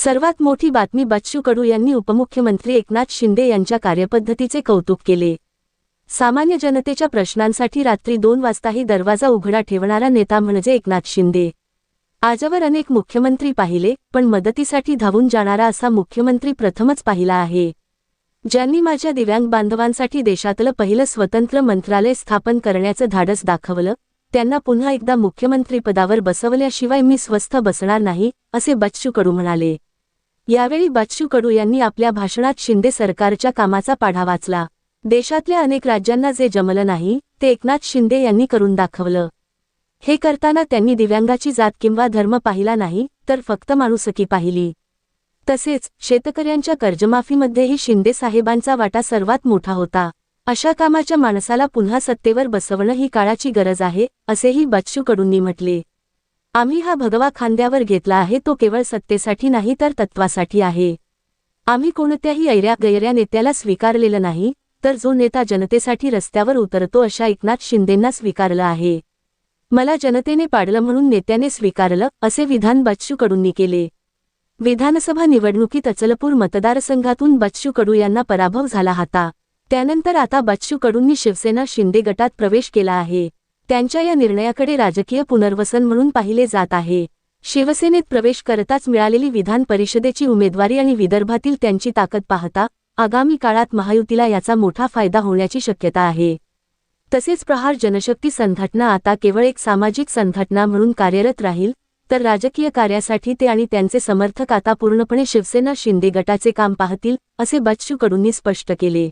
सर्वात मोठी बातमी बच्चू कडू यांनी उपमुख्यमंत्री एकनाथ शिंदे यांच्या कार्यपद्धतीचे कौतुक केले। सामान्य जनतेच्या प्रश्नांसाठी रात्री 2 वाजताही दरवाजा उघडा ठेवणारा नेता म्हणजे एकनाथ शिंदे। आजवर अनेक मुख्यमंत्री पाहिले, पण मदतीसाठी धावून जाणारा असा मुख्यमंत्री प्रथमच पाहिला आहे, ज्यांनी माझ्या दिव्यांग बांधवांसाठी देशातलं पहिलं स्वतंत्र मंत्रालय स्थापन करण्याचं धाडस दाखवलं। त्यांना पुन्हा एकदा मुख्यमंत्रीपदावर बसवल्याशिवाय मी स्वस्थ बसणार नाही, असे बच्चू कडू म्हणाले। यावेळी बच्चू कडू यांनी आपल्या भाषणात शिंदे सरकारच्या कामाचा पाढा वाचला। देशातल्या अनेक राज्यांना जे जमलं नाही, ते एकनाथ शिंदे यांनी करून दाखवलं। हे करताना त्यांनी दिव्यांगाची जात किंवा धर्म पाहिला नाही, तर फक्त माणुसकी पाहिली। तसेच शेतकऱ्यांच्या कर्जमाफीमध्येही शिंदे साहेबांचा वाटा सर्वात मोठा होता। अशा कामाच्या माणसाला पुन्हा सत्तेवर बसवणं ही काळाची गरज आहे, असेही बच्चू कडूंनी म्हटले। आम्ही हा भगवा खांद्यावर घेतला आहे, तो केवळ सत्तेसाठी नाही तर तत्वासाठी आहे। आम्ही कोणत्याही ऐऱ्या-गैऱ्या नेत्याला स्वीकारलेलं नाही, तर जो नेता जनतेसाठी रस्त्यावर उतरतो अशा एकनाथ शिंदेंना स्वीकारलं आहे। मला जनतेने पाडलं म्हणून नेत्याने स्वीकारलं, असे विधान बच्चू कडूंनी केले। विधानसभा निवडणुकीत अचलपूर मतदारसंघातून बच्चू कडू यांना पराभव झाला होता। त्यानंतर आता बच्चू कडूंनी शिवसेना शिंदे गटात प्रवेश केला आहे। त्यांच्या या निर्णयाकडे राजकीय पुनर्वसन म्हणून पाहिले जात आहे। शिवसेनेत प्रवेश करताच मिळालेली विधान परिषदेची उमेदवारी आणि विदर्भातील त्यांची ताकद पाहता आगामी काळात महायुतीला याचा मोठा फायदा होण्याची शक्यता आहे। तसेच प्रहार जनशक्ती संघटना आता केवळ एक सामाजिक संघटना म्हणून कार्यरत राहील, तर राजकीय कार्यासाठी ते आणि त्यांचे समर्थक आता पूर्णपणे शिवसेना शिंदे गटाचे काम पाहतील, असे बच्चू कडूंनी स्पष्ट केले।